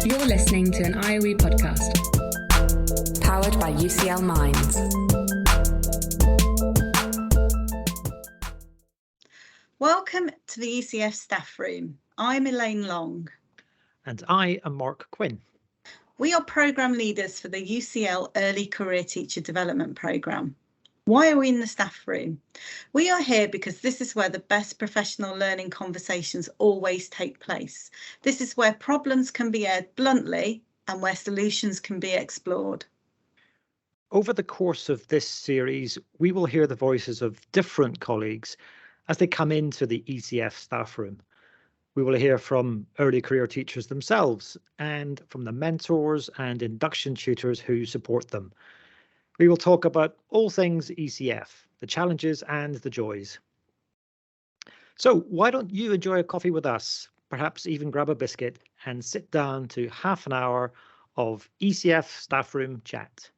You're listening to an IOE podcast. Powered by UCL Minds. Welcome to the ECF Staffroom. I'm Elaine Long. And I am Mark Quinn. We are programme leaders for the UCL Early Career Teacher Development Programme. Why are we in the staff room? We are here because this is where the best professional learning conversations always take place. This is where problems can be aired bluntly and where solutions can be explored. Over the course of this series, we will hear the voices of different colleagues as they come into the ECF staff room. We will hear from early career teachers themselves and from the mentors and induction tutors who support them. We will talk about all things ECF, the challenges and the joys. So why don't you enjoy a coffee with us, perhaps even grab a biscuit and sit down to half an hour of ECF staff room chat.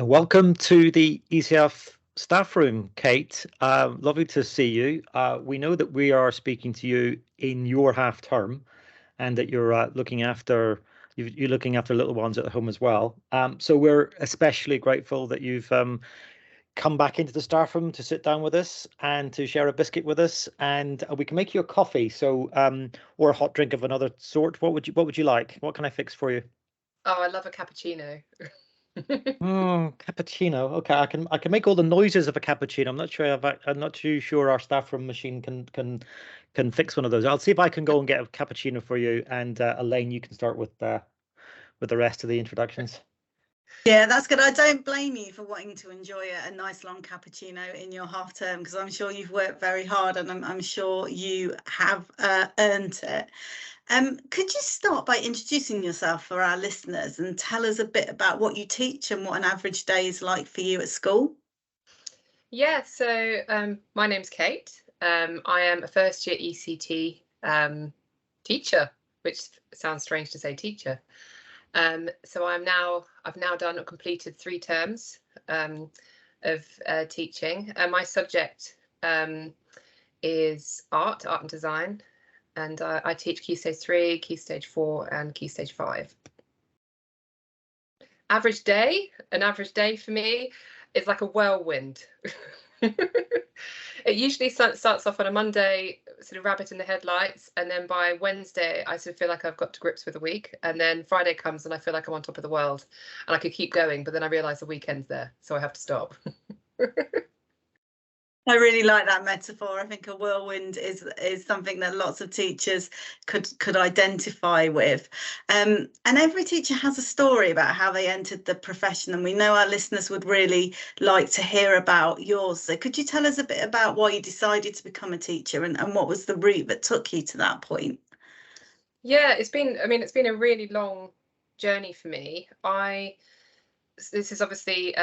Welcome to the ECF staff room, Kate. Lovely to see you. We know that we are speaking to you in your half term, and that you're looking after little ones at home as well. So we're especially grateful that you've come back into the staff room to sit down with us and to share a biscuit with us, and we can make you a coffee. So or a hot drink of another sort. What would you like? What can I fix for you? Oh, I love a cappuccino. Cappuccino. Okay, I can make all the noises of a cappuccino. I'm not too sure our staff room machine can fix one of those. I'll see if I can go and get a cappuccino for you, and Elaine, you can start with the rest of the introductions. Yeah, that's good. I don't blame you for wanting to enjoy a nice long cappuccino in your half term, because I'm sure you've worked very hard, and I'm sure you have earned it. Could you start by introducing yourself for our listeners and tell us a bit about what you teach and what an average day is like for you at school? Yeah, so my name's Kate. I am a first year ECT teacher, which sounds strange to say teacher. So I've now completed 3 terms of teaching. My subject is art and design. And I teach Key Stage 3, Key Stage 4 and Key Stage 5. An average day for me is like a whirlwind. It usually starts off on a Monday, sort of rabbit in the headlights, and then by Wednesday I sort of feel like I've got to grips with the week, and then Friday comes and I feel like I'm on top of the world and I could keep going, but then I realise the weekend's there, so I have to stop. I really like that metaphor. I think a whirlwind is something that lots of teachers could identify with. And every teacher has a story about how they entered the profession, and we know our listeners would really like to hear about yours. So could you tell us a bit about why you decided to become a teacher, and what was the route that took you to that point? Yeah, it's been a really long journey for me. This is obviously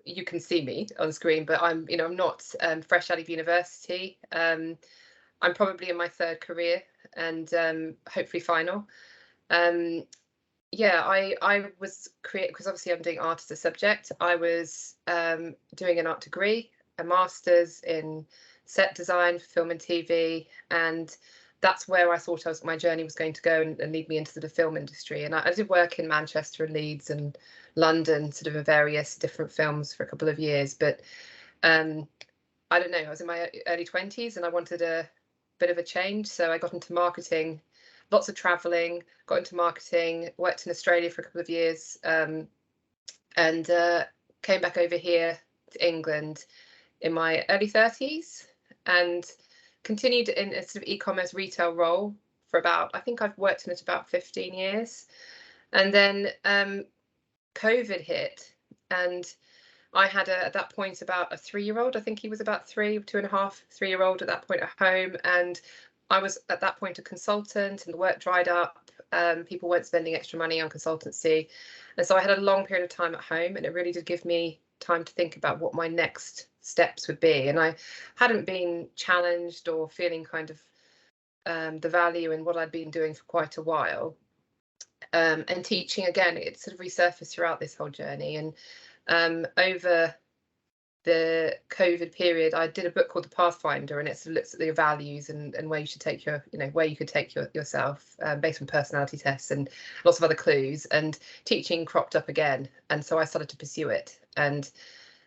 you can see me on screen, but I'm not fresh out of university. I'm probably in my 3rd career, and hopefully final. I was because obviously I'm doing art as a subject. I was doing an art degree, a master's in set design for film and TV, and that's where I thought my journey was going to go and lead me into the film industry. And I did work in Manchester and Leeds and London, sort of in various different films for a couple of years. But I don't know, I was in my early 20s and I wanted a bit of a change. So I got into marketing, lots of traveling, got into marketing, worked in Australia for a couple of years, and came back over here to England in my early 30s and continued in a sort of e-commerce retail role for I think I've worked in it about 15 years. And then COVID hit, and I had at that point about a 3-year-old. I think he was about 2.5-3-year-old at that point at home. And I was at that point a consultant, and the work dried up. People weren't spending extra money on consultancy. And so I had a long period of time at home, and it really did give me time to think about what my next steps would be. And I hadn't been challenged or feeling kind of the value in what I'd been doing for quite a while. And teaching, again, it sort of resurfaced throughout this whole journey. And over the COVID period, I did a book called The Pathfinder, and it sort of looks at your values and where you should take where you could take yourself based on personality tests and lots of other clues. And teaching cropped up again, and so I started to pursue it. And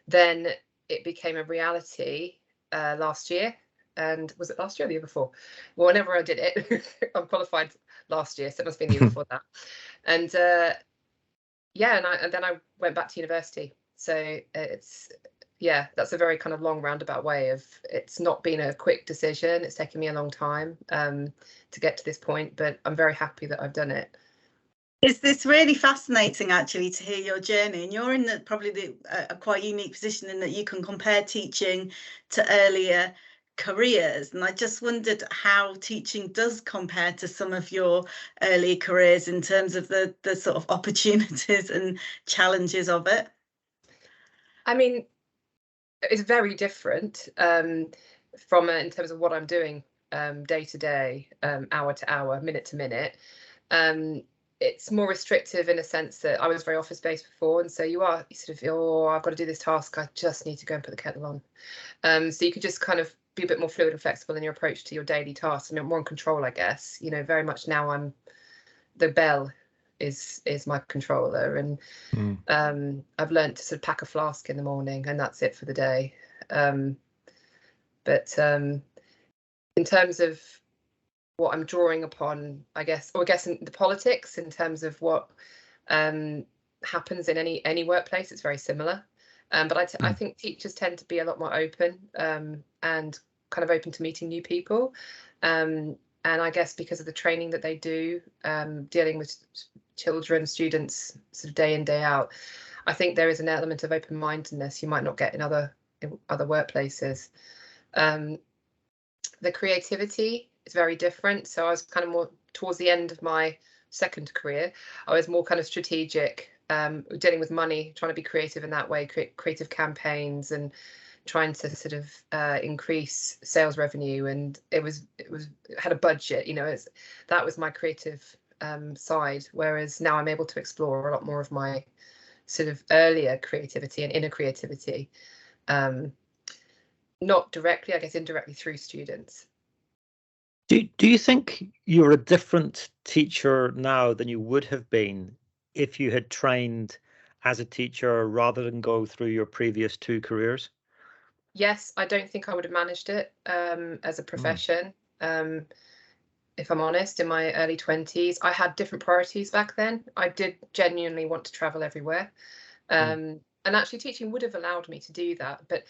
then it became a reality last year. And was it last year or the year before? Well, whenever I did it, I'm qualified last year, so it must have been the year before that. And and then I went back to university. So that's a very kind of long roundabout way of, it's not been a quick decision. It's taken me a long time to get to this point, but I'm very happy that I've done it. It's really fascinating, actually, to hear your journey, and you're in a quite unique position in that you can compare teaching to earlier careers. And I just wondered how teaching does compare to some of your early careers in terms of the sort of opportunities and challenges of it. I mean, it's very different in terms of what I'm doing day to day, hour to hour, minute to minute. It's more restrictive in a sense that I was very office based before, and so you sort of, I've got to do this task, I just need to go and put the kettle on. So you could just kind of be a bit more fluid and flexible in your approach to your daily tasks, and more in control, I guess. Very much now the bell is my controller, and I've learned to sort of pack a flask in the morning, and that's it for the day. But in terms of what I'm drawing upon, I guess in the politics, in terms of what happens in any workplace, it's very similar. But I think teachers tend to be a lot more open and kind of open to meeting new people. And I guess because of the training that they do, dealing with children, students, sort of day in, day out, I think there is an element of open-mindedness you might not get in other workplaces. The creativity is very different. So I was kind of more towards the end of my second career. I was more kind of strategic, dealing with money, trying to be creative in that way, creative campaigns, and trying to sort of increase sales revenue. And it had a budget, that was my creative side. Whereas now I'm able to explore a lot more of my sort of earlier creativity and inner creativity, not directly, I guess indirectly through students. Do you think you're a different teacher now than you would have been if you had trained as a teacher rather than go through your previous two careers? Yes, I don't think I would have managed it as a profession. If I'm honest, in my early 20s, I had different priorities back then. I did genuinely want to travel everywhere. And actually teaching would have allowed me to do that. But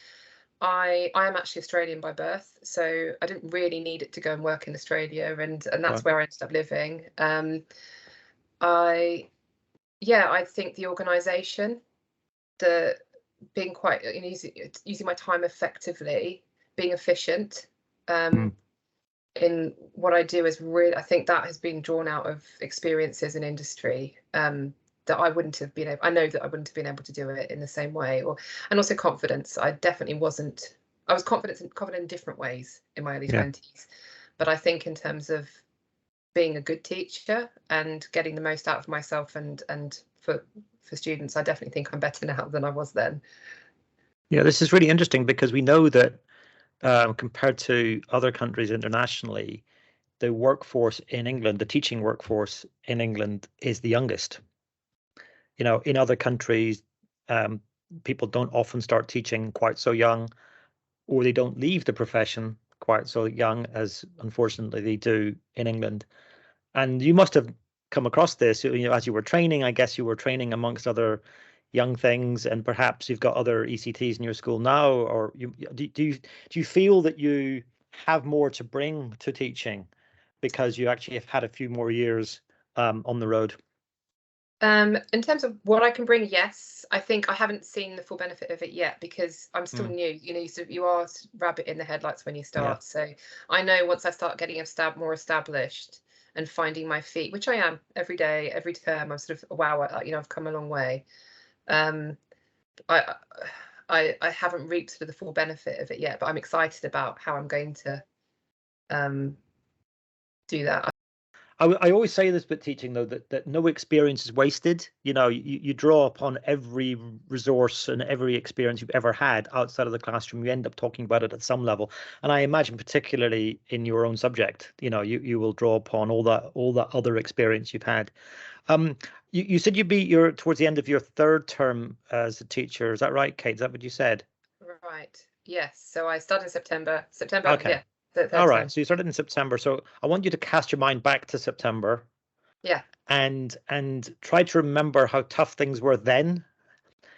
I am actually Australian by birth, so I didn't really need it to go and work in Australia, and that's where I ended up living. I think the organisation, being quite using my time effectively, being efficient in what I do is really, I think that has been drawn out of experiences in industry that I wouldn't have been able, I know that I wouldn't have been able to do it in the same way, and also confidence. I definitely wasn't. I was confident in different ways in my early 20s, but I think in terms of being a good teacher and getting the most out of myself and for students, I definitely think I'm better now than I was then. Yeah, this is really interesting because we know that compared to other countries internationally, the workforce in England, the teaching workforce in England, is the youngest. In other countries, people don't often start teaching quite so young, or they don't leave the profession quite so young as unfortunately they do in England. And you must have come across this, as you were training. I guess you were training amongst other young things, and perhaps you've got other ECTs in your school now, or do you feel that you have more to bring to teaching because you actually have had a few more years on the road? In terms of what I can bring, yes. I think I haven't seen the full benefit of it yet because I'm still new. You are rabbit in the headlights when you start. So I know once I start getting more established and finding my feet, which I am every day, every term, I'm sort of, wow, I've come a long way. I haven't reaped sort of the full benefit of it yet, but I'm excited about how I'm going to do that. I always say this about teaching, though, that no experience is wasted. You draw upon every resource and every experience you've ever had outside of the classroom. You end up talking about it at some level. And I imagine particularly in your own subject, you will draw upon all that other experience you've had. You said you're towards the end of your third term as a teacher. Is that right, Kate? Is that what you said? Right. Yes. So I started in September. Okay. Yeah. Third All right. term. So you started in September. So I want you to cast your mind back to September. Yeah. And try to remember how tough things were then.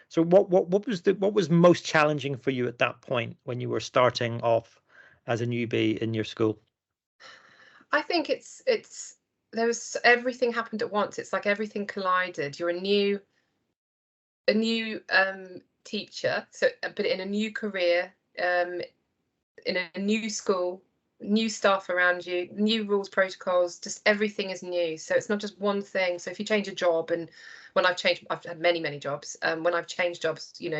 So what was most challenging for you at that point when you were starting off as a newbie in your school? I think everything happened at once. It's like everything collided. You're a new teacher, but in a new career, in a new school, new staff around you, new rules, protocols, just everything is new. So it's not just one thing. So if you change a job, and when I've had many jobs. When I've changed jobs, you've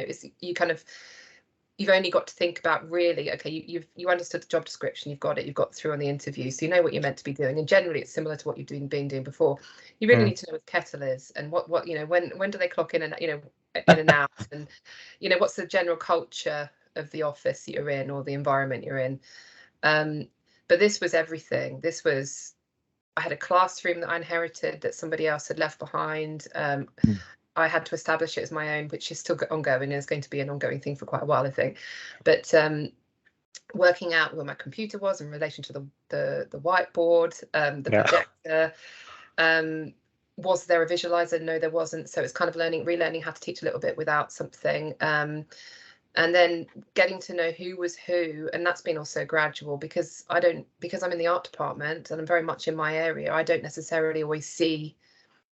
only got to think about really, okay, you understood the job description, you've got through on the interview, so you know what you're meant to be doing, and generally it's similar to what you've been doing before. You really need to know what kettle is, and what when do they clock in and in and out, and what's the general culture of the office that you're in or the environment you're in. But this was everything. I had a classroom that I inherited that somebody else had left behind. I had to establish it as my own, which is still ongoing and is going to be an ongoing thing for quite a while, I think. But working out where my computer was in relation to the whiteboard, the projector. Was there a visualizer? No, there wasn't. So it's kind of relearning how to teach a little bit without something. And then getting to know who was who, and that's been also gradual because I'm in the art department and I'm very much in my area. I don't necessarily always see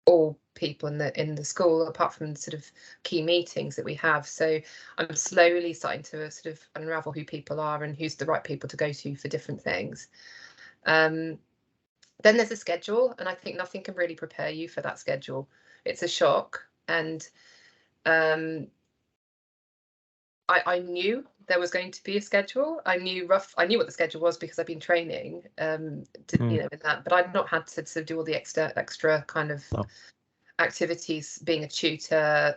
all people in the school, apart from sort of key meetings that we have. So I'm slowly starting to sort of unravel who people are and who's the right people to go to for different things. Then there's a schedule, and I think nothing can really prepare you for that schedule. It's a shock, and I knew there was going to be a schedule. I knew what the schedule was because I've been training in that, but I'd not had to sort of do all the extra kind of activities. Being a tutor,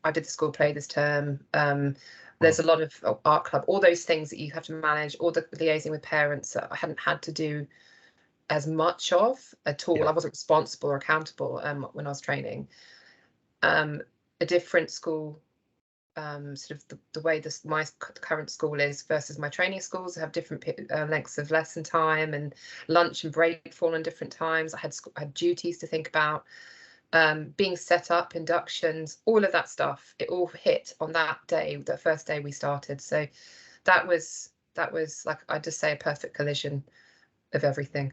I did the school play this term. There's a lot of art club, all those things that you have to manage, all the liaising with parents that I hadn't had to do as much of at all. I wasn't responsible or accountable when I was training. A different school. Sort of the way my current school is versus my training schools have different lengths of lesson time, and lunch and break fall on different times. I had duties to think about, being set up, inductions, all of that stuff. It all hit on that day, the first day we started. So that was like, I'd just say, a perfect collision of everything.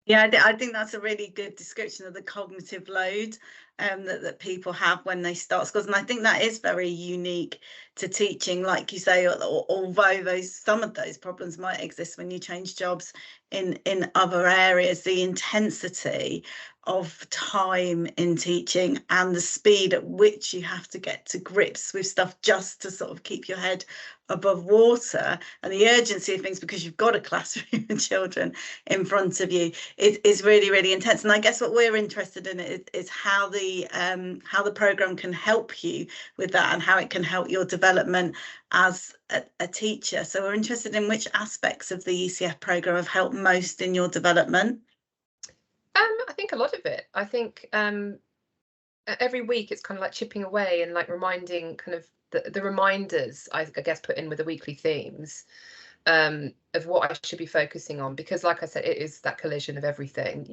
Yeah, I think that's a really good description of the cognitive load that people have when they start schools. And I think that is very unique to teaching, like you say, although some of those problems might exist when you change jobs in other areas. The intensity of time in teaching and the speed at which you have to get to grips with stuff just to sort of keep your head above water, and the urgency of things because you've got a classroom of children in front of you is really, really intense. And I guess what we're interested in is how the program can help you with that, and how it can help your development as a teacher. So we're interested in which aspects of the ECF program have helped most in your development. I think a lot of it. I think every week it's kind of like chipping away and like reminding, kind of the reminders, I guess, put in with the weekly themes of what I should be focusing on, because like I said, it is that collision of everything.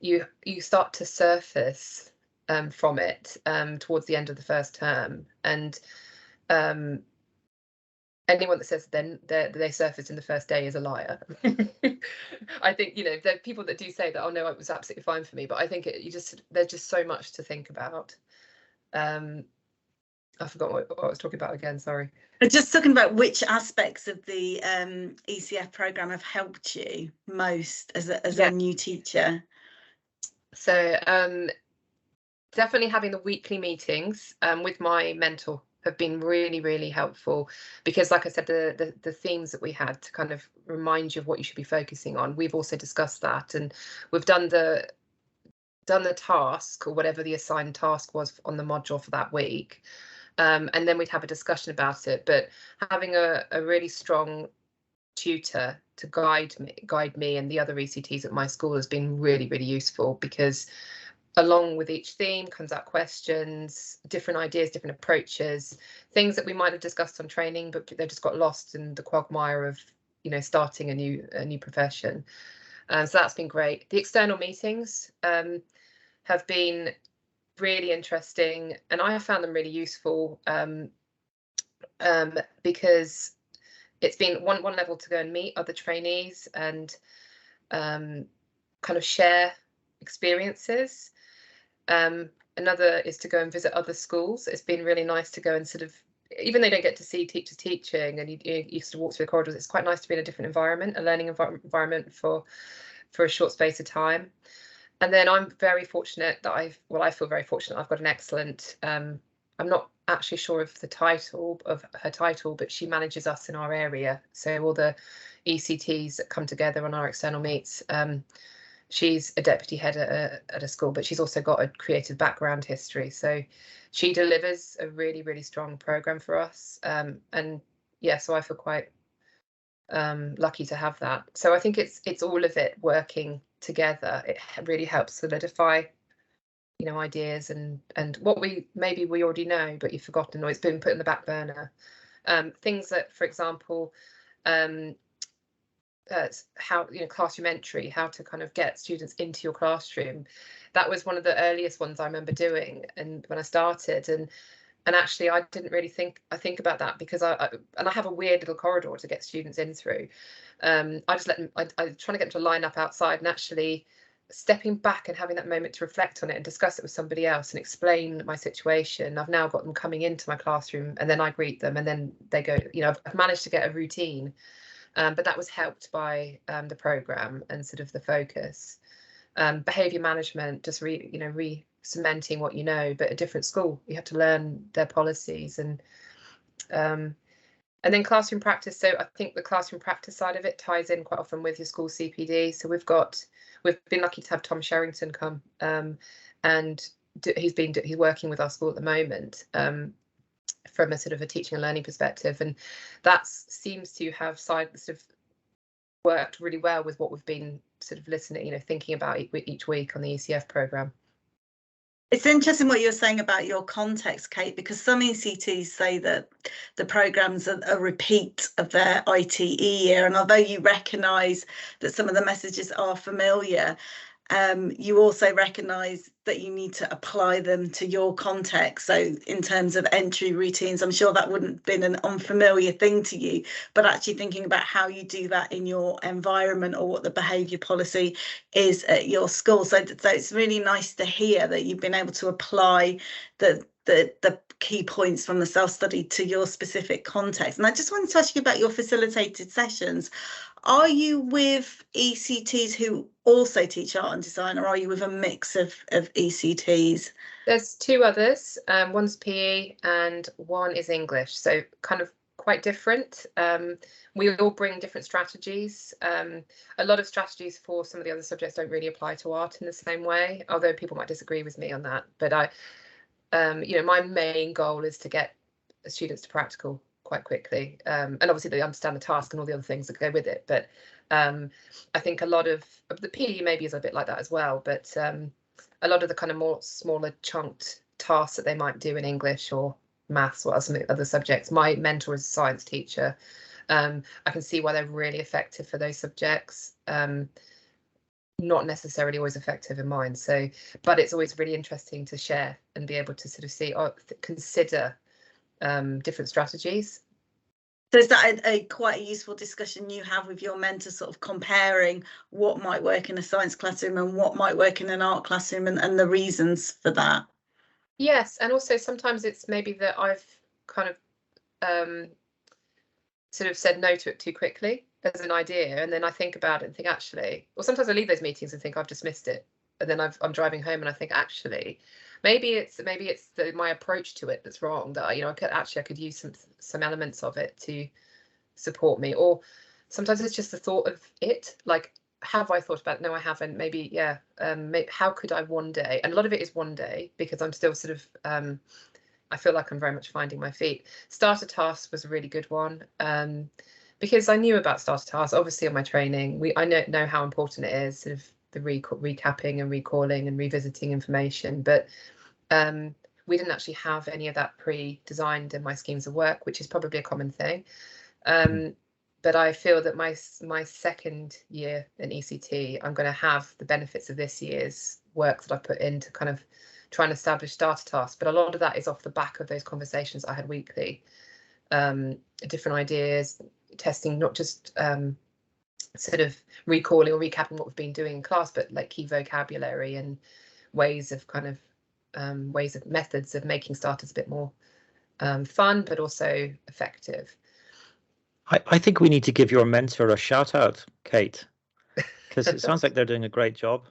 You start to surface from it towards the end of the first term, and anyone that says then they surfaced in the first day is a liar. I think there are people that do say that, oh no, it was absolutely fine for me, but I think there's just so much to think about. I forgot what I was talking about again, sorry. Just talking about which aspects of the ECF program have helped you most as a new teacher. So definitely having the weekly meetings with my mentor have been really, really helpful, because like I said, the themes that we had to kind of remind you of what you should be focusing on, we've also discussed that, and we've done the task, or whatever the assigned task was on the module for that week, and then we'd have a discussion about it. But having a really strong tutor to guide me and the other ECTs at my school has been really, really useful, because along with each theme comes out questions, different ideas, different approaches, things that we might have discussed on training, but they just got lost in the quagmire of, you know, starting a new profession. So that's been great. The external meetings have been really interesting, and I have found them really useful, because it's been one level to go and meet other trainees and kind of share experiences. Another is to go and visit other schools. It's been really nice to go and sort of, even though you don't get to see teachers teaching and you used to walk through the corridors, it's quite nice to be in a different environment, a learning environment for a short space of time. And then I'm very fortunate that I feel very fortunate. I've got an excellent, I'm not actually sure of her title, but she manages us in our area. So all the ECTs that come together on our external meets, she's a deputy head at a school, but she's also got a creative background history. So she delivers a really, really strong program for us. And yeah, so I feel quite lucky to have that. So I think it's all of it working together. It really helps solidify, you know, ideas and what we already know, but you've forgotten, or it's been put in the back burner. Things that, for example, how, you know, classroom entry, how to kind of get students into your classroom. That was one of the earliest ones I remember doing, and when I started, and actually I didn't really think about that, because I have a weird little corridor to get students in through. I just let them, I trying to get them to line up outside, and actually stepping back and having that moment to reflect on it and discuss it with somebody else and explain my situation. I've now got them coming into my classroom, and then I greet them, and then they go, you know, I've managed to get a routine. But that was helped by the programme and sort of the focus. Behaviour management, just re-cementing what you know, but a different school, you have to learn their policies, and then classroom practice. So I think the classroom practice side of it ties in quite often with your school CPD. So we've been lucky to have Tom Sherrington come, and he's working with our school at the moment. From a sort of a teaching and learning perspective, and that seems to have sort of worked really well with what we've been sort of listening, you know, thinking about each week on the ECF programme. It's interesting what you're saying about your context, Kate, because some ECTs say that the programmes are a repeat of their ITE year, and although you recognise that some of the messages are familiar, you also recognise that you need to apply them to your context. So in terms of entry routines, I'm sure that wouldn't have been an unfamiliar thing to you, but actually thinking about how you do that in your environment, or what the behaviour policy is at your school. So it's really nice to hear that you've been able to apply the key points from the self-study to your specific context. And I just wanted to ask you about your facilitated sessions. Are you with ECTs who also teach art and design, or are you with a mix of ECTs? There's two others. One's PE and one is English. So kind of quite different. We all bring different strategies. A lot of strategies for some of the other subjects don't really apply to art in the same way, although people might disagree with me on that. But you know, my main goal is to get students to practical quite quickly, and obviously they understand the task and all the other things that go with it. But I think a lot of the PE maybe is a bit like that as well, but a lot of the kind of more smaller chunked tasks that they might do in English or maths or some other subjects, my mentor is a science teacher. I can see why they're really effective for those subjects. Not necessarily always effective in mine. So, but it's always really interesting to share and be able to sort of see or consider different strategies. So is that a quite a useful discussion you have with your mentor, sort of comparing what might work in a science classroom and what might work in an art classroom, and the reasons for that? Yes, and also sometimes it's maybe that I've kind of sort of said no to it too quickly as an idea, and then I think about it and think actually, or sometimes I leave those meetings and think I've dismissed it, and then I'm driving home and I think actually maybe it's my approach to it that's wrong, that I could use some elements of it to support me. Or sometimes it's just the thought of it, like, have I thought about it? No, I haven't. Maybe, yeah. How could I one day? And a lot of it is one day, because I'm still sort of I feel like I'm very much finding my feet. Starter tasks was a really good one, because I knew about starter tasks, obviously, on my training. I know how important it is, sort of the recapping and recalling and revisiting information. But we didn't actually have any of that pre-designed in my schemes of work, which is probably a common thing. But I feel that my second year in ECT, I'm going to have the benefits of this year's work that I put in to kind of try and establish starter tasks. But a lot of that is off the back of those conversations I had weekly, different ideas, testing, not just sort of recalling or recapping what we've been doing in class, but like key vocabulary and ways of methods of making starters a bit more fun, but also effective. I think we need to give your mentor a shout out, Kate, because it sounds like they're doing a great job.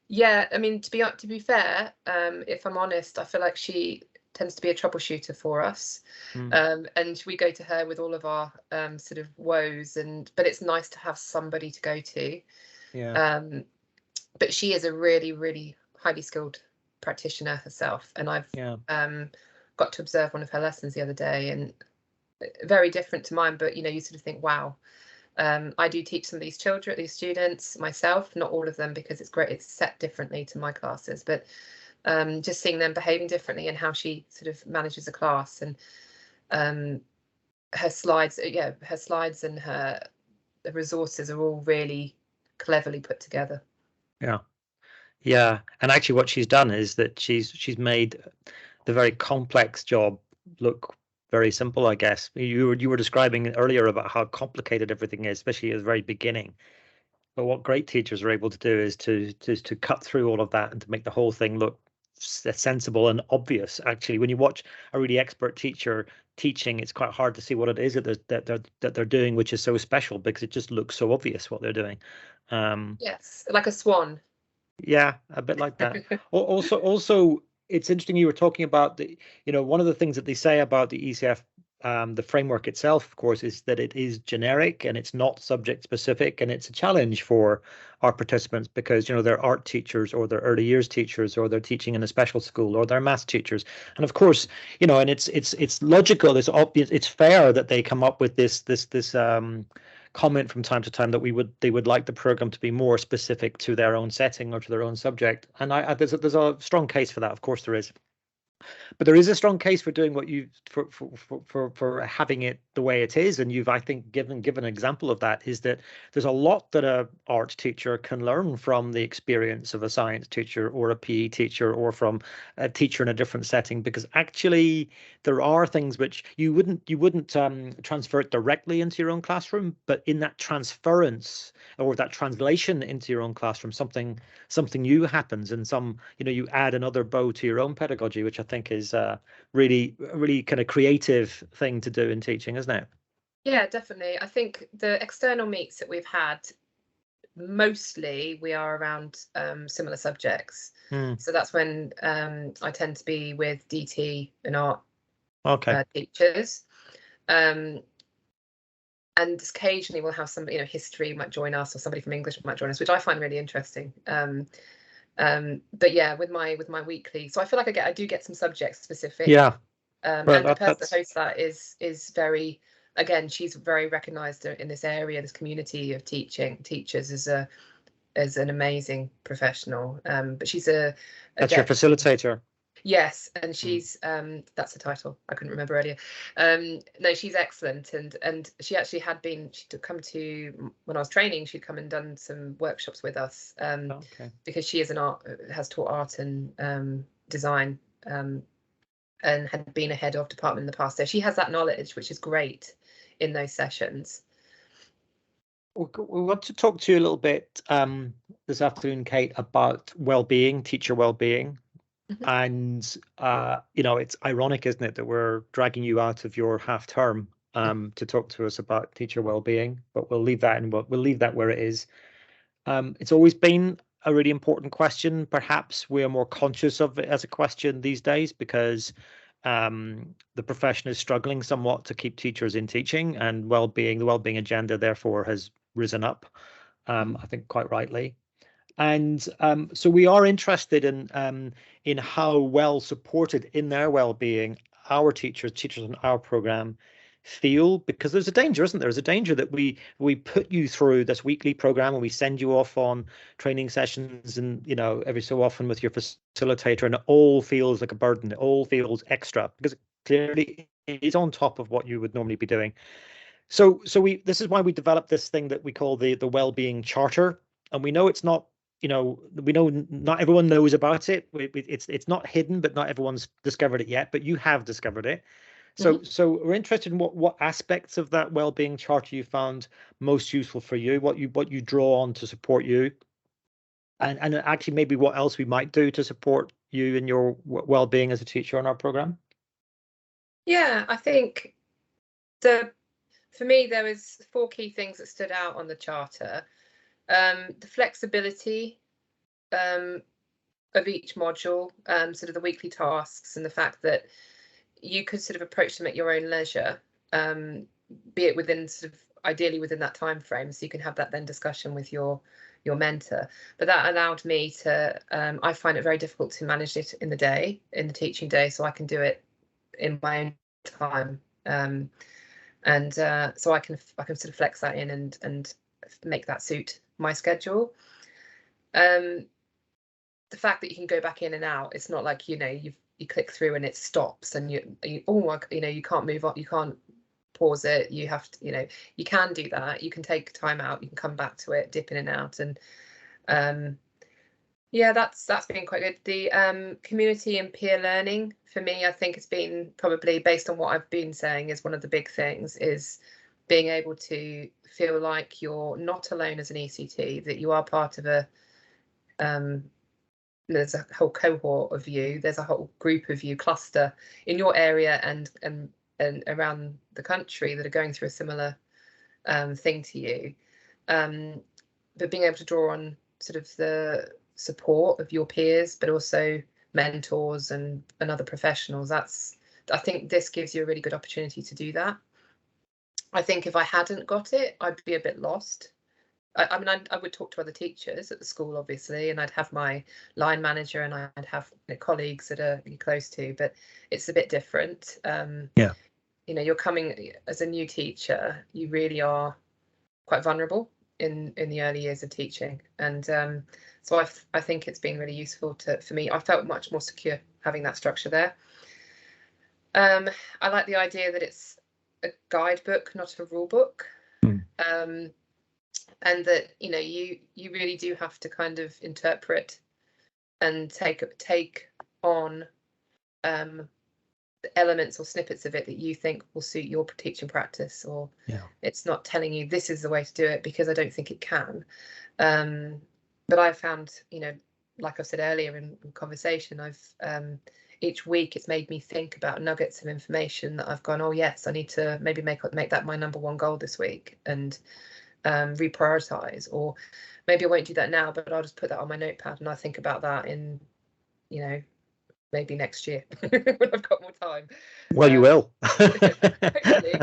Yeah, I mean, to be fair, if I'm honest, I feel like she tends to be a troubleshooter for us, and we go to her with all of our sort of woes, but it's nice to have somebody to go to. Yeah. But she is a really, really highly skilled practitioner herself, and I've got to observe one of her lessons the other day, and very different to mine, but you sort of think, wow. I do teach some of these students myself, not all of them, because it's set differently to my classes, but just seeing them behaving differently and how she sort of manages a class, and her slides and her resources are all really cleverly put together. Yeah, and actually what she's done is that she's made the very complex job look very simple, I guess. You were describing earlier about how complicated everything is, especially at the very beginning. But what great teachers are able to do is to cut through all of that and to make the whole thing look sensible and obvious. Actually, when you watch a really expert teacher teaching, it's quite hard to see what it is that they're doing, which is so special, because it just looks so obvious what they're doing. Yes, like a swan. Yeah, a bit like that. Also, it's interesting you were talking about one of the things that they say about the ECF, the framework itself, of course, is that it is generic and it's not subject specific, and it's a challenge for our participants because they're art teachers or they're early years teachers or they're teaching in a special school or they're maths teachers, and of course and it's logical, it's obvious, it's fair that they come up with this comment from time to time that they would like the program to be more specific to their own setting or to their own subject, and there's a strong case for that. Of course there is, but there is a strong case for doing what you for having it the way it is, and you've, I think, given an example of that, is that there's a lot that a art teacher can learn from the experience of a science teacher or a PE teacher or from a teacher in a different setting, because actually there are things which you wouldn't transfer it directly into your own classroom, but in that transference or that translation into your own classroom, something new happens, and you add another bow to your own pedagogy, which I think is really kind of creative thing to do in teaching, isn't it? Yeah, definitely. I think the external meets that we've had, mostly we are around similar subjects. So that's when I tend to be with DT and art teachers. And occasionally we'll have somebody, history might join us, or somebody from English might join us, which I find really interesting. But yeah, with my weekly, so I feel like I do get some subject specific. Yeah. And the person that hosts that is very, again, she's very recognised in this area, this community of teachers as an amazing professional. But she's that's your facilitator. Yes, and she's that's the title I couldn't remember earlier. No, she's excellent, and she actually she'd come to, when I was training, she'd come and done some workshops with us, because she has taught art and design, and had been a head of department in the past, so she has that knowledge, which is great in those sessions. We want to talk to you a little bit this afternoon, Kate, about well-being, teacher well-being. And it's ironic, isn't it, that we're dragging you out of your half term to talk to us about teacher well-being, but we'll leave that where it is. It's always been a really important question. Perhaps we're more conscious of it as a question these days because the profession is struggling somewhat to keep teachers in teaching, and the well-being agenda therefore has risen up, I think quite rightly. And so we are interested in how well supported in their well-being our teachers in our program feel, because there's a danger, isn't there? There's a danger that we put you through this weekly program and we send you off on training sessions and, you know, every so often with your facilitator, and it all feels like a burden. It all feels extra because it clearly is on top of what you would normally be doing. So this is why we developed this thing that we call the Wellbeing Charter, and we know it's not, you know, we know not everyone knows about it. It's not hidden, but not everyone's discovered it yet. But you have discovered it. So we're interested in what aspects of that Wellbeing Charter you found most useful for you, what you draw on to support you, and actually maybe what else we might do to support you in your well-being as a teacher on our program. Yeah, I think for me there was 4 key things that stood out on the charter. The flexibility of each module, sort of the weekly tasks, and the fact that you could sort of approach them at your own leisure, be it within sort of ideally within that time frame, so you can have that then discussion with your mentor. But that allowed me to I find it very difficult to manage it in the teaching day, so I can do it in my own time, and so I can sort of flex that in and make that suit my schedule. The fact that you can go back in and out, it's not like, you know, you click through and it stops and you can't move on, you can't pause it, you have to, you know, you can do that, you can take time out, you can come back to it, dip in and out, and yeah, that's been quite good. The community and peer learning for me, I think it's been probably, based on what I've been saying, is one of the big things, is being able to feel like you're not alone as an ECT, that you are part of a there's a whole cohort of you, there's a whole group of you, cluster in your area and around the country that are going through a similar thing to you, but being able to draw on sort of the support of your peers, but also mentors and other professionals. I think this gives you a really good opportunity to do that. I think if I hadn't got it, I'd be a bit lost. I mean, I would talk to other teachers at the school, obviously, and I'd have my line manager and I'd have colleagues that are close to, but it's a bit different. Yeah. You know, you're coming as a new teacher, you really are quite vulnerable in the early years of teaching. And so I think it's been really useful for me. I felt much more secure having that structure there. I like the idea that it's a guidebook, not a rule book. And that, you know, you really do have to kind of interpret and take on the elements or snippets of it that you think will suit your teaching practice, or it's not telling you this is the way to do it, because I don't think it can. But I've found, you know, like I said earlier in conversation, I've each week it's made me think about nuggets of information that I've gone, oh yes, I need to maybe make that my #1 goal this week, and reprioritize, or maybe I won't do that now, but I'll just put that on my notepad and I'll think about that in, you know, maybe next year when I've got more time. Well, you will. Hopefully.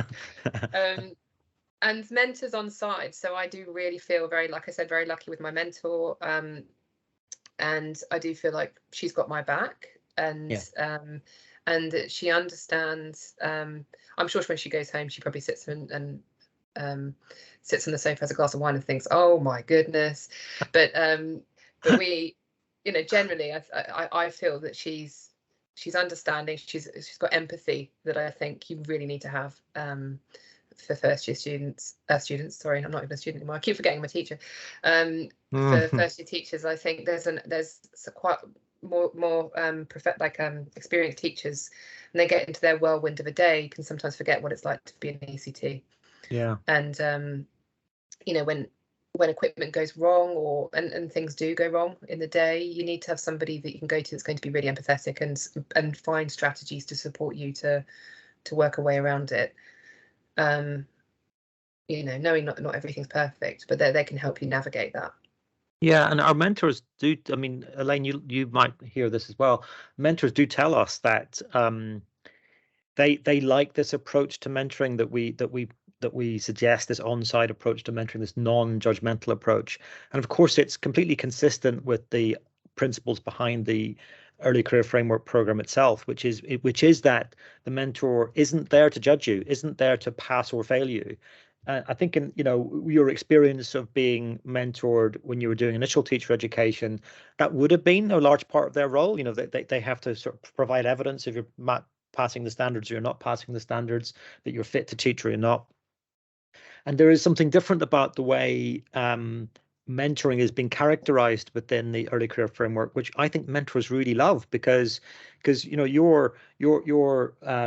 And mentors on side, so I do really feel very, like I said, very lucky with my mentor, and I do feel like she's got my back, and and she understands. I'm sure when she goes home, she probably sits and sits on the sofa, has a glass of wine and thinks, oh my goodness. But we, you know, generally I feel that she's understanding, she's got empathy that I think you really need to have for first year students. Sorry, I'm not even a student anymore, I keep forgetting my teacher. For first year teachers, I think there's quite more experienced teachers, and they get into their whirlwind of a day, you can sometimes forget what it's like to be an ECT. Yeah. And you know, when equipment goes wrong, or and things do go wrong in the day, you need to have somebody that you can go to that's going to be really empathetic and find strategies to support you to work a way around it. You know, knowing not everything's perfect, but they can help you navigate that. Yeah, and our mentors do. I mean, Elaine, you might hear this as well. Mentors do tell us that they like this approach to mentoring that we suggest, this on-site approach to mentoring, this non-judgmental approach. And of course, it's completely consistent with the principles behind the early career framework program itself, which is that the mentor isn't there to judge you, isn't there to pass or fail you. I think in your experience of being mentored when you were doing initial teacher education, that would have been a large part of their role. They have to sort of provide evidence if you're passing the standards or you're not passing the standards, that you're fit to teach or you're not. And there is something different about the way mentoring has been characterized within the early career framework, which I think mentors really love, because your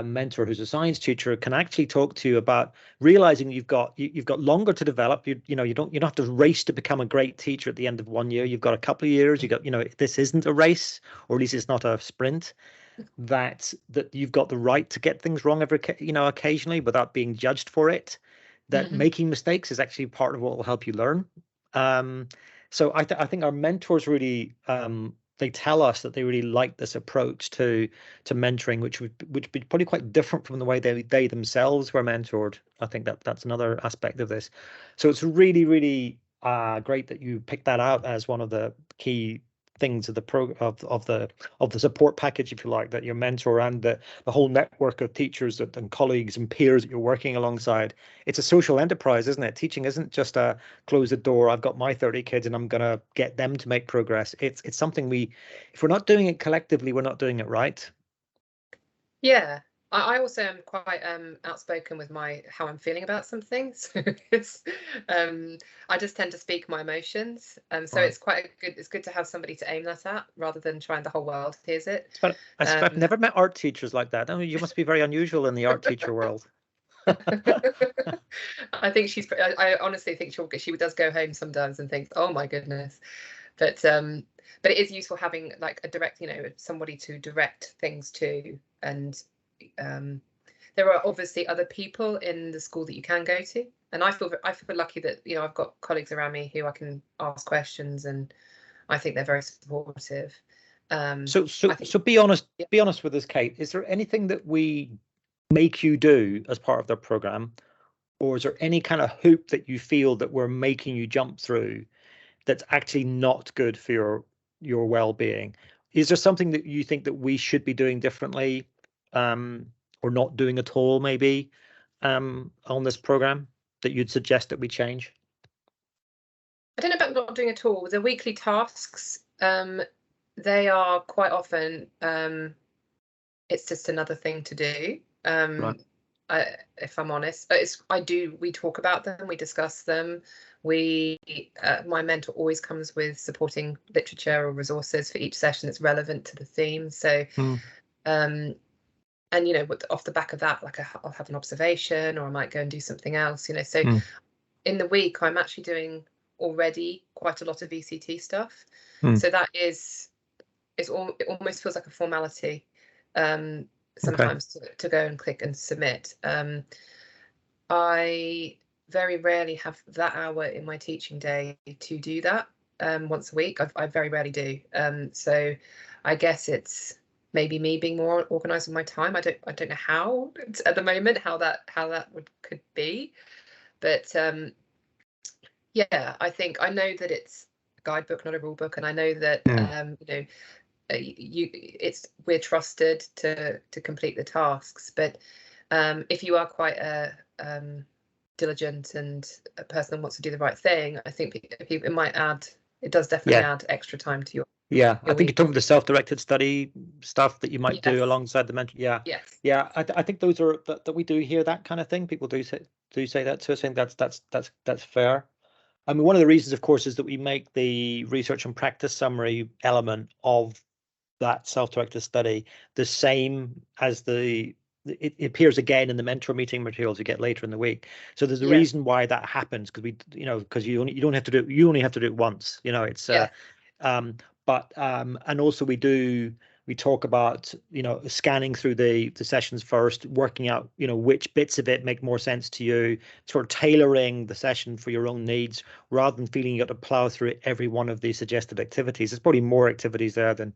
mentor, who's a science teacher, can actually talk to you about realizing you've got longer to develop. You don't have to race to become a great teacher at the end of 1 year. You've got a couple of years. This isn't a race, or at least it's not a sprint. That you've got the right to get things wrong occasionally without being judged for it. That making mistakes is actually part of what will help you learn. So I think our mentors really they tell us that they really like this approach to mentoring, which would be probably quite different from the way they themselves were mentored. I think that's another aspect of this. So it's really, really great that you picked that out as one of the key things of the support package, if you like, that your mentor and the whole network of teachers and colleagues and peers that you're working alongside. It's a social enterprise, isn't it? Teaching isn't just a close the door, I've got my 30 kids and I'm going to get them to make progress. It's something if we're not doing it collectively, we're not doing it right. Yeah. I also am quite outspoken with how I'm feeling about something. So I just tend to speak my emotions. So Right. It's good to have somebody to aim that at, rather than trying the whole world hears it. But I've never met art teachers like that. I mean, you must be very unusual in the art teacher world. I think I honestly think she does go home sometimes and think, oh my goodness. But it is useful having like a direct, somebody to direct things to. And there are obviously other people in the school that you can go to, and I feel lucky that I've got colleagues around me who I can ask questions, and I think they're very supportive. So be honest with us, Kate. Is there anything that we make you do as part of their program, or is there any kind of hoop that you feel that we're making you jump through that's actually not good for your well-being? Is there something that you think that we should be doing differently, or not doing at all, maybe, on this program, that you'd suggest that we change? I don't know about not doing at all. The weekly tasks, they are quite often, it's just another thing to do. Right. If I'm honest, we talk about them, we discuss them. My mentor always comes with supporting literature or resources for each session that's relevant to the theme. So, and off the back of that, like I'll have an observation, or I might go and do something else. So in the week, I'm actually doing already quite a lot of ECT stuff. So that it almost feels like a formality sometimes to go and click and submit. I very rarely have that hour in my teaching day to do that once a week. I very rarely do. So I guess it's maybe me being more organized with my time. I don't know how at the moment how that could be, but yeah, I know that it's a guidebook, not a rule book, and I know that we're trusted to complete the tasks. But if you are quite a diligent and a person that wants to do the right thing, I think it does definitely add extra time to your I think you're talking about the self-directed study stuff that you might do alongside the mentor. I think those are that we do hear that kind of thing. People do say that to us. I think that's fair. I mean, one of the reasons, of course, is that we make the research and practice summary element of that self-directed study the same as it appears again in the mentor meeting materials you get later in the week. So there's a reason why that happens, because you only have to do it once. It's and also we do We talk about, scanning through the sessions first, working out, which bits of it make more sense to you, sort of tailoring the session for your own needs rather than feeling you got to plow through every one of these suggested activities. There's probably more activities there than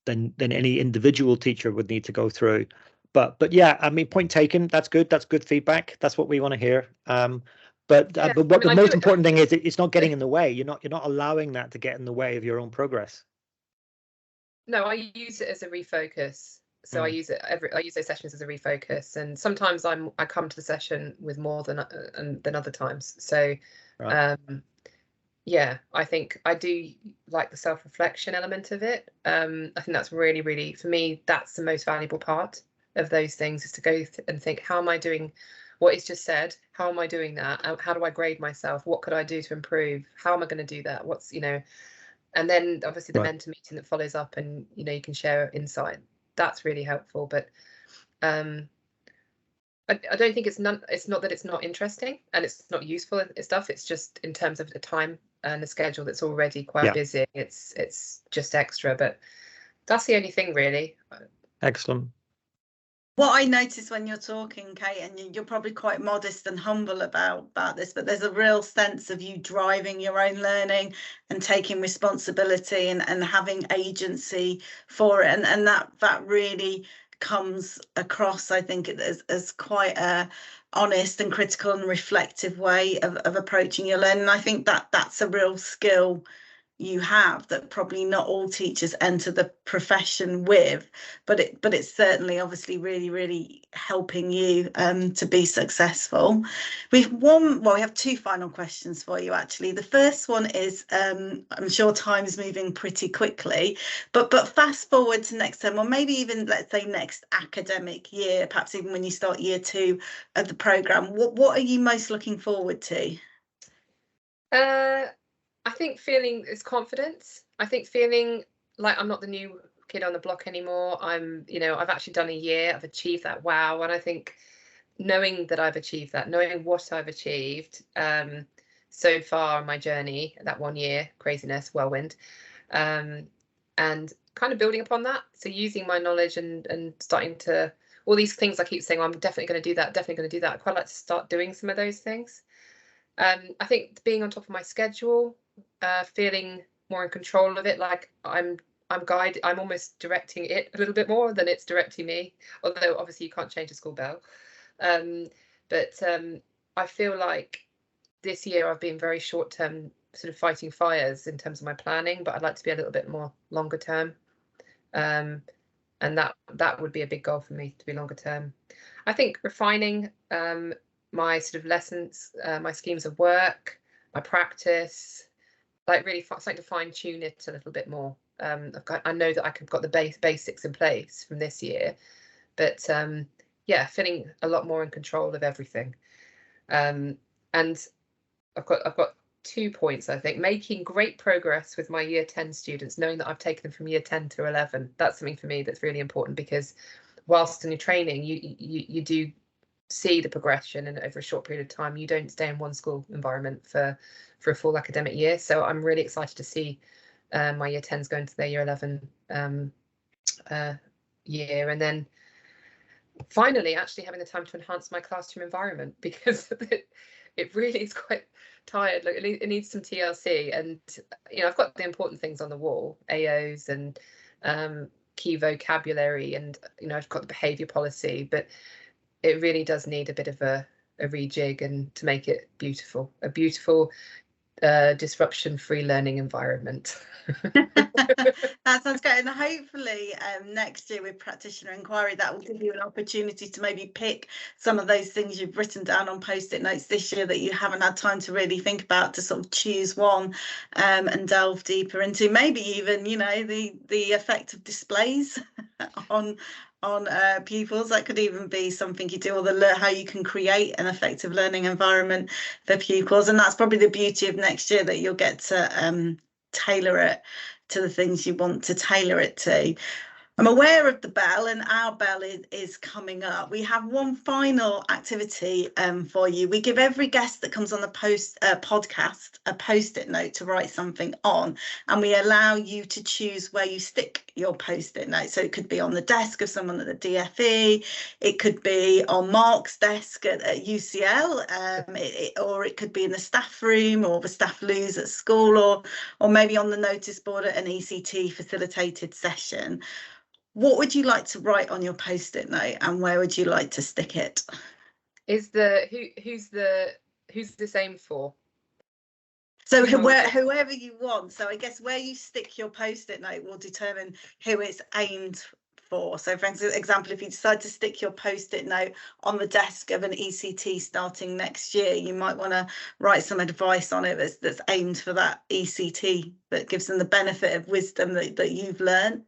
any individual teacher would need to go through. But yeah, I mean, point taken. That's good. That's good feedback. That's what we want to hear. But the most important thing is it's not getting in the way. You're not allowing that to get in the way of your own progress. No, I use it as a refocus. So I use those sessions as a refocus, and sometimes I come to the session with more than other times. So right. Yeah, I think I do like the self-reflection element of it. I think that's really, really, for me, that's the most valuable part of those things, is to go and think, how am I doing what is just said? How am I doing that? How do I grade myself? What could I do to improve? How am I going to do that? What's, and then obviously the mentor meeting that follows up, and you can share insight. That's really helpful. But I don't think it's not that it's not interesting and it's not useful stuff. It's just in terms of the time and the schedule that's already quite busy. It's just extra, but that's the only thing really. Excellent. What I noticed when you're talking, Kate, and you're probably quite modest and humble about this, but there's a real sense of you driving your own learning and taking responsibility and having agency for it. And that really comes across, I think, as quite a honest and critical and reflective way of approaching your learning. I think that's a real skill you have that probably not all teachers enter the profession with, but it's certainly obviously really, really helping you to be successful. We have two final questions for you actually. The first one is, I'm sure time's moving pretty quickly, but fast forward to next term, or maybe even let's say next academic year, perhaps even when you start year 2 of the programme, what are you most looking forward to? I think feeling is confidence. I think feeling like I'm not the new kid on the block anymore. I've actually done a year, I've achieved that. Wow. And I think knowing that I've achieved that, knowing what I've achieved so far on my journey, that 1 year craziness, whirlwind, and kind of building upon that. So using my knowledge and starting to, all these things I keep saying, I'm definitely going to do that, definitely going to do that. I'd quite like to start doing some of those things. I think being on top of my schedule, feeling more in control of it, like I'm almost directing it a little bit more than it's directing me, although obviously you can't change a school bell. But I feel like this year I've been very short term, sort of fighting fires in terms of my planning, but I'd like to be a little bit more longer term. And that would be a big goal for me, to be longer term. I think refining my sort of lessons, my schemes of work, my practice, like really starting to fine tune it a little bit more. I know that I've got the basics in place from this year, but feeling a lot more in control of everything. And I've got 2 points, I think. Making great progress with my year 10 students, knowing that I've taken them from year 10 to 11. That's something for me that's really important, because whilst in your training, you do see the progression, and over a short period of time you don't stay in one school environment for a full academic year. So I'm really excited to see my year 10s go into their year 11 year, and then finally actually having the time to enhance my classroom environment, because it really is quite tired. Look, it needs some TLC, and I've got the important things on the wall, AOs and key vocabulary, and I've got the behaviour policy, but it really does need a bit of a rejig, and to make it beautiful, a beautiful disruption-free learning environment. That sounds great, and hopefully next year with practitioner inquiry, that will give you an opportunity to maybe pick some of those things you've written down on post-it notes this year that you haven't had time to really think about, to sort of choose one and delve deeper into, maybe even the effect of displays on pupils. That could even be something you do, or how you can create an effective learning environment for pupils. And that's probably the beauty of next year, that you'll get to tailor it to the things you want to tailor it to. I'm aware of the bell, and our bell is coming up. We have one final activity for you. We give every guest that comes on the podcast a post-it note to write something on, and we allow you to choose where you stick your post-it note. So it could be on the desk of someone at the DFE, it could be on Mark's desk at UCL, or it could be in the staff room or the staff loos at school, or maybe on the notice board at an ECT facilitated session. What would you like to write on your post-it note, and where would you like to stick it? Who's this aimed for? So whoever you want. So I guess where you stick your post-it note will determine who it's aimed for. So for example, if you decide to stick your post-it note on the desk of an ECT starting next year, you might want to write some advice on it that's aimed for that ECT, that gives them the benefit of wisdom that you've learned.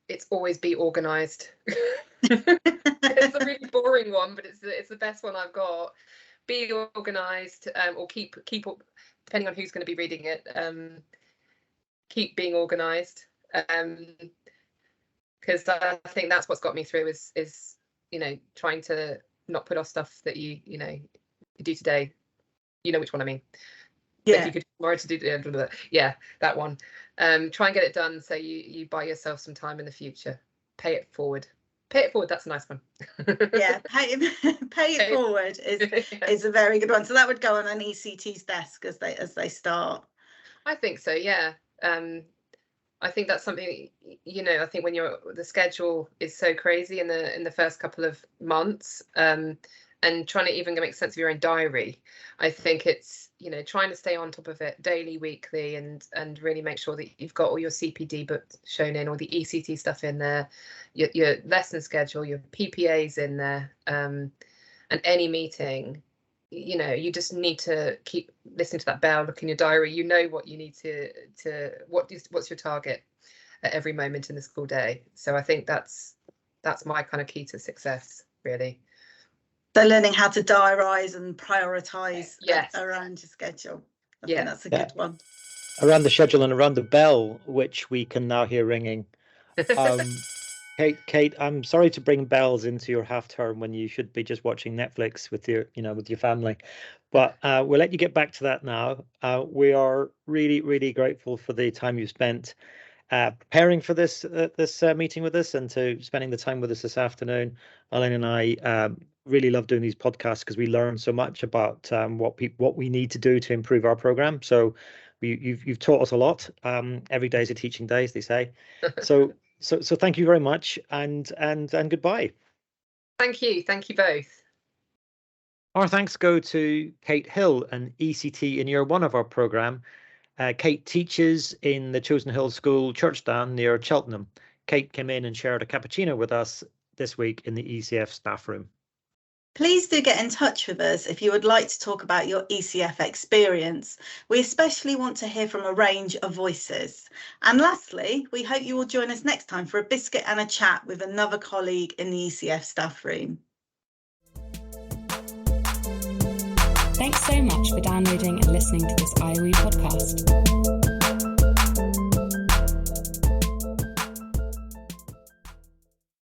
It's always be organised. It's a really boring one, but it's the best one I've got. Be organised, or keep depending on who's going to be reading it. Keep being organised, because I think that's what's got me through is trying to not put off stuff that you do today. You know which one I mean. Yeah. If you could tomorrow to do yeah, that one. Try and get it done so you buy yourself some time in the future. Pay it forward. That's a nice one. Yeah, pay it forward is a very good one. So that would go on an ECT's desk as they start. I think so, yeah. I think that's something, I think when the schedule is so crazy in the first couple of months, and trying to even make sense of your own diary, I think it's trying to stay on top of it daily, weekly, and really make sure that you've got all your CPD books shown in, all the ECT stuff in there, your lesson schedule, your PPAs in there, and any meeting, you just need to keep listening to that bell, look in your diary, what you need to what's your target at every moment in the school day. So I think that's my kind of key to success, really. So learning how to diarise and prioritise around your schedule. I think that's a good one. Around the schedule and around the bell, which we can now hear ringing. Kate, I'm sorry to bring bells into your half term when you should be just watching Netflix with your family, but we'll let you get back to that now. We are really, really grateful for the time you spent preparing for this meeting with us, and to spending the time with us this afternoon. Elaine and I really love doing these podcasts because we learn so much about what we need to do to improve our program. So you've taught us a lot. Every day is a teaching day, as they say. So thank you very much, and goodbye. Thank you both. Our thanks go to Kate Hill, an ECT in year 1 of our program. Kate teaches in the Chosen Hill School, Churchdown, near Cheltenham. Kate came in and shared a cappuccino with us this week in the ECF staff room. Please do get in touch with us if you would like to talk about your ECF experience. We especially want to hear from a range of voices. And lastly, we hope you will join us next time for a biscuit and a chat with another colleague in the ECF staff room. Thanks so much for downloading and listening to this IOE podcast.